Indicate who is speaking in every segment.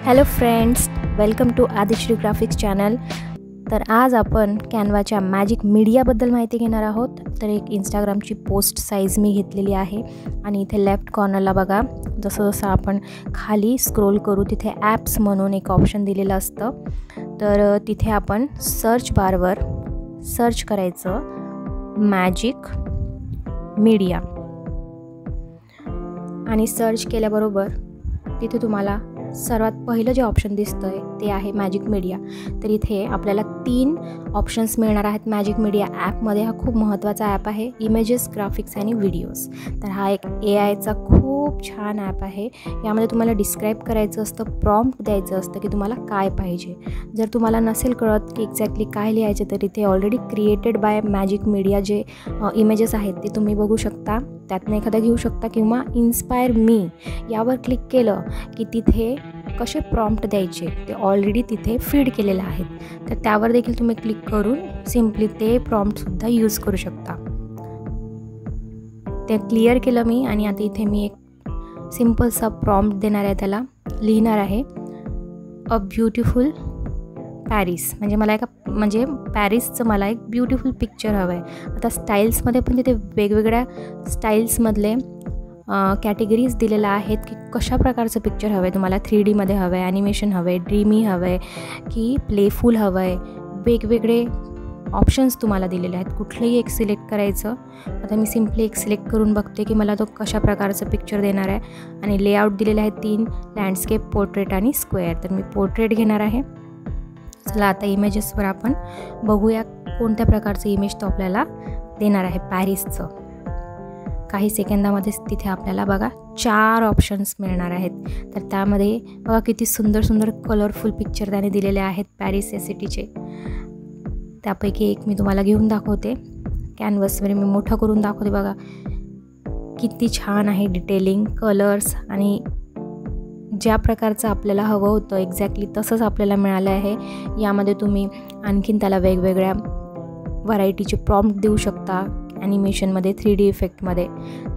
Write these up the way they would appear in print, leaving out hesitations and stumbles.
Speaker 1: Hello friends, welcome to Adishree graphics channel. तर आज आपण कॅनवाच्या मॅजिक मीडियाबद्दल माहिती घेणार आहोत. तर एक इंस्टाग्रामची पोस्ट साईज मी घेतलेली आहे आणि इथे लेफ्ट कॉर्नरला बघा, जसं जसं आपण खाली स्क्रोल करू तिथे ॲप्स म्हणून एक ऑप्शन दिलेलं असतं. तर तिथे आपण सर्च बारवर सर्च करायचं मॅजिक मीडिया आणि सर्च केल्याबरोबर तिथे तुम्हाला सर्वात पहिलं जे ऑप्शन दिसतं आहे ते आहे मॅजिक मीडिया. तर इथे आपल्याला 3 ऑप्शन्स मिळणार आहेत मॅजिक मीडिया ॲपमध्ये. हा खूप महत्त्वाचा ॲप आहे, इमेजेस, ग्राफिक्स आणि व्हिडिओज. तर हा एक AIचा खूप छान ॲप आहे. यामध्ये तुम्हाला डिस्क्राईब करायचं असतं, प्रॉम्प्ट द्यायचं असतं की तुम्हाला काय पाहिजे. जर तुम्हाला नसेल कळत की एक्झॅक्टली काय लिहायचे, तर इथे already created by magic media जे इमेजेस आहेत ते तुम्ही बघू शकता, त्यातनं एखादा घेऊ शकता किंवा इन्स्पायर मी यावर क्लिक केलं की तिथे कसे प्रॉम्प्ट द्यायचे ते ऑलरेडी तिथे फीड केलेले आहेत. तर त्यावर देखील तुम्ही क्लिक करून सिम्पली ते प्रॉम्प्टसुद्धा यूज करू शकता. ते क्लिअर केलं मी आणि आता इथे मी एक सिम्पलसा प्रॉम्प्ट देणार आहे, त्याला लिहिणार आहे अ ब्युटिफुल पॅरिस. म्हणजे पॅरिसचं मला एक ब्युटिफुल पिक्चर हवं आहे. आता स्टाईल्समध्ये पण तिथे वेगवेगळ्या स्टाईल्समधले कॅटेगरीज दिलेल्या आहेत की कशा प्रकारचं पिक्चर हवं आहे तुम्हाला. 3Dमध्ये हवं आहे, ॲनिमेशन हवं आहे, ड्रीमी हवं आहे की प्लेफुल हवं आहे. वेगवेगळे ऑप्शन्स तुम्हाला दिलेले आहेत, कुठलंही एक सिलेक्ट करायचं. आता मी सिम्पली एक सिलेक्ट करून बघते की मला तो कशा प्रकारचं पिक्चर देणार आहे. आणि लेआउट दिलेले आहेत 3, लँडस्केप, पोर्ट्रेट आणि स्क्वेअर. तर मी पोर्ट्रेट घेणार आहे. चला आता इमेजेसवर आपण बघूया कोणत्या प्रकारचं इमेज तो आपल्याला देणार आहे पॅरिसचं. काही सेकंदामध्येच तिथे आपल्याला बघा 4 ऑप्शन्स मिळणार आहेत. तर त्यामध्ये बघा किती सुंदर सुंदर कलरफुल पिक्चर त्याने दिलेले आहेत पॅरिस या सिटीचे. त्यापैकी एक मी तुम्हाला घेऊन दाखवते. कॅनव्हसवर मी मोठं करून दाखवते. बघा किती छान आहे डिटेलिंग, कलर्स आणि ज्या प्रकारचं आपल्याला हवं होतं एक्झॅक्टली तसंच आपल्याला मिळालं आहे. यामध्ये तुम्ही आणखीन त्याला वेगवेगळ्या व्हरायटीचे प्रॉम्प्ट देऊ शकता ॲनिमेशनमध्ये, 3D इफेक्टमध्ये.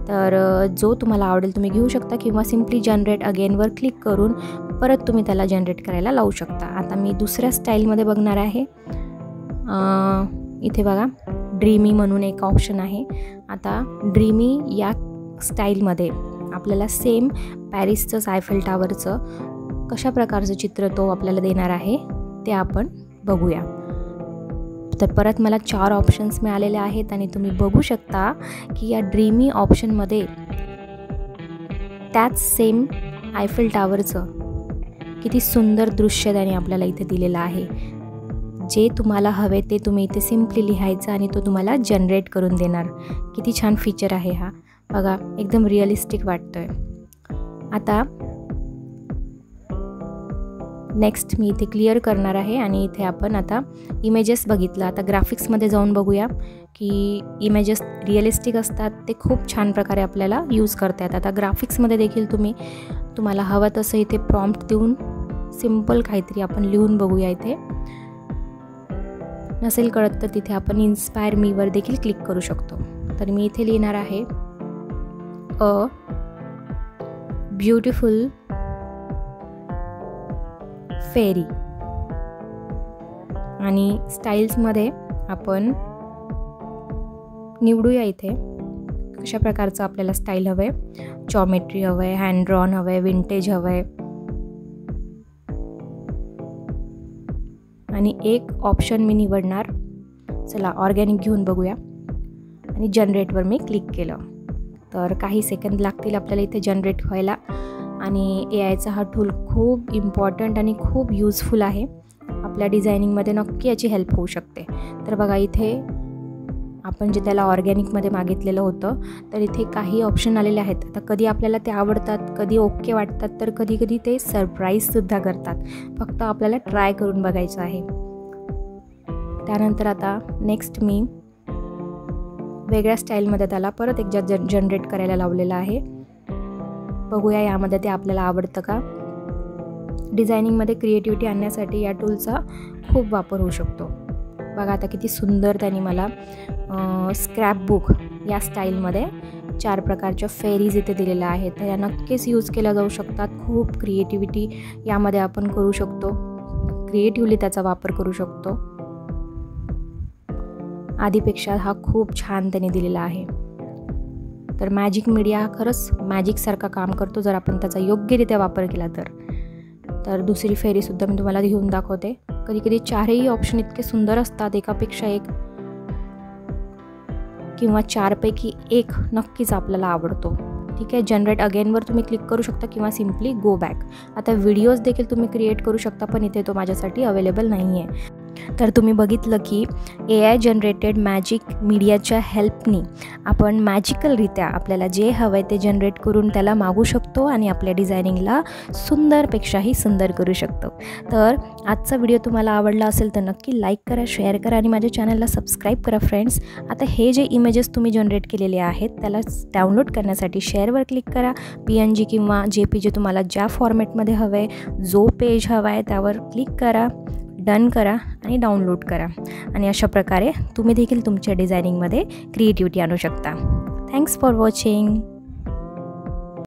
Speaker 1: तर जो तुम्हाला आवडेल तुम्ही घेऊ शकता किंवा सिम्पली जनरेट अगेनवर क्लिक करून परत तुम्ही त्याला जनरेट करायला लावू शकता. आता मी दुसऱ्या स्टाईलमध्ये बघणार आहे. इथे बघा ड्रीमी म्हणून एक ऑप्शन आहे. आता ड्रीमी या स्टाईलमध्ये आपल्याला सेम पॅरिसचंच आयफेल टावरचं कशा प्रकारचं चित्र तो आपल्याला देणार आहे ते आपण बघूया. तर परत मला 4 ऑप्शन्स मिळालेले आहेत आणि तुम्ही बघू शकता की या ड्रीमी ऑप्शनमध्ये त्याच सेम आयफेल टावरचं किती सुंदर दृश्य त्याने आपल्याला इथे दिलेलं आहे. जे तुम्हाला हवे ते तुम्ही इथे सिम्पली लिहायचं आणि तो तुम्हाला जनरेट करून देणार. किती छान फीचर आहे हा. बघा एकदम रिअलिस्टिक वाटतोय. आता नेक्स्ट मी इथे क्लिअर करणार आहे आणि इथे आपण आता इमेजेस बघितलं. आता ग्राफिक्समध्ये जाऊन बघूया की इमेजेस रिअलिस्टिक असतात, ते खूप छान प्रकारे आपल्याला यूज करता येतात. आता ग्राफिक्समध्ये देखील तुम्हाला हवं तसं इथे प्रॉम्प्ट देऊन सिम्पल काहीतरी आपण लिहून बघूया. इथे नसेल कळत तर तिथे आपण इन्स्पायर मीवर देखील क्लिक करू शकतो. तर मी इथे लिहिणार आहे अ ब्युटिफुल फेरी आणि स्टाईल्समध्ये आपण निवडूया इथे कशा प्रकारचं आपल्याला स्टाईल हवं आहे. जॉमेट्री हवं आहे, हँड ड्रॉन हवं आहे, विंटेज हवं आहे. आणि एक ऑप्शन मी निवडणार. चला ऑर्गॅनिक घेऊन बघूया आणि जनरेटवर मी क्लिक केलं. तर काही सेकंद लागतील आपल्याला इथे जनरेट व्हायला. आणि AIचा हा टूल खूप इम्पॉर्टंट आणि खूप यूजफुल आहे. आपल्या डिझायनिंगमध्ये नक्की याची हेल्प होऊ शकते. तर बघा इथे आपण जे त्याला ऑर्गॅनिकमध्ये मागितलेलं होतं, तर इथे काही ऑप्शन आलेले आहेत. आता कधी आपल्याला ते आवडतात, कधी ओके वाटतात, तर कधी कधी ते सरप्राईजसुद्धा करतात. फक्त आपल्याला ट्राय करून बघायचं आहे. त्यानंतर आता नेक्स्ट मी वेगळ्या स्टाईलमध्ये त्याला परत एक जनरेट करायला लावलेलं आहे. बघूया यामध्ये ते आपल्याला आवडतं का. डिझायनिंगमध्ये क्रिएटिव्हिटी आणण्यासाठी या टूलचा खूप वापर होऊ शकतो. बघा आता किती सुंदर त्यांनी मला स्क्रॅपबुक या स्टाईलमध्ये 4 प्रकारच्या फेरीज इथे दिलेल्या आहेत, तर या नक्कीच यूज केल्या जाऊ शकतात. खूप क्रिएटिव्हिटी यामध्ये आपण करू शकतो, क्रिएटिव्हली त्याचा वापर करू शकतो. आधीपेक्षा हा खूप छान त्याने दिलेला आहे. तर मॅजिक मीडिया हा खरंच मॅजिकसारखा काम करतो जर आपण त्याचा योग्यरित्या वापर केला तर. दुसरी फेरीसुद्धा मी तुम्हाला घेऊन दाखवते. कधी कधी 4ही ऑप्शन इतके सुंदर असतात, एकापेक्षा एक किंवा 4पैकी एक नक्कीच आपल्याला आवडतो. ठीक आहे, जनरेट अगेनवर तुम्ही क्लिक करू शकता किंवा सिम्पली गो बॅक. आता व्हिडिओज देखील तुम्ही क्रिएट करू शकता, पण इथे तो माझ्यासाठी अवेलेबल नाही आहे. तर तुम्ही बघितलं की AI जनरेटेड मॅजिक मीडियाच्या हेल्पनी आपण मॅजिकलरित्या आपल्याला जे हवं आहे ते जनरेट करून त्याला मागू शकतो आणि आपल्या डिझायनिंगला सुंदरपेक्षाही सुंदर करू शकतो. तर आजचा व्हिडिओ तुम्हाला आवडला असेल तर नक्की लाईक करा, शेअर करा आणि माझ्या चॅनलला सबस्क्राईब करा फ्रेंड्स. आता हे जे इमेजेस तुम्ही जनरेट केलेले आहेत त्याला डाउनलोड करण्यासाठी शेअरवर क्लिक करा. PNG किंवा JPG तुम्हाला ज्या फॉर्मॅटमध्ये हवं आहे, जो पेज हवा आहे त्यावर क्लिक करा, डन करा आणि डाउनलोड करा. आणि अशा प्रकारे तुम्ही देखील तुमच्या डिझायनिंगमध्ये क्रिएटिव्हिटी आणू शकता. Thanks for watching.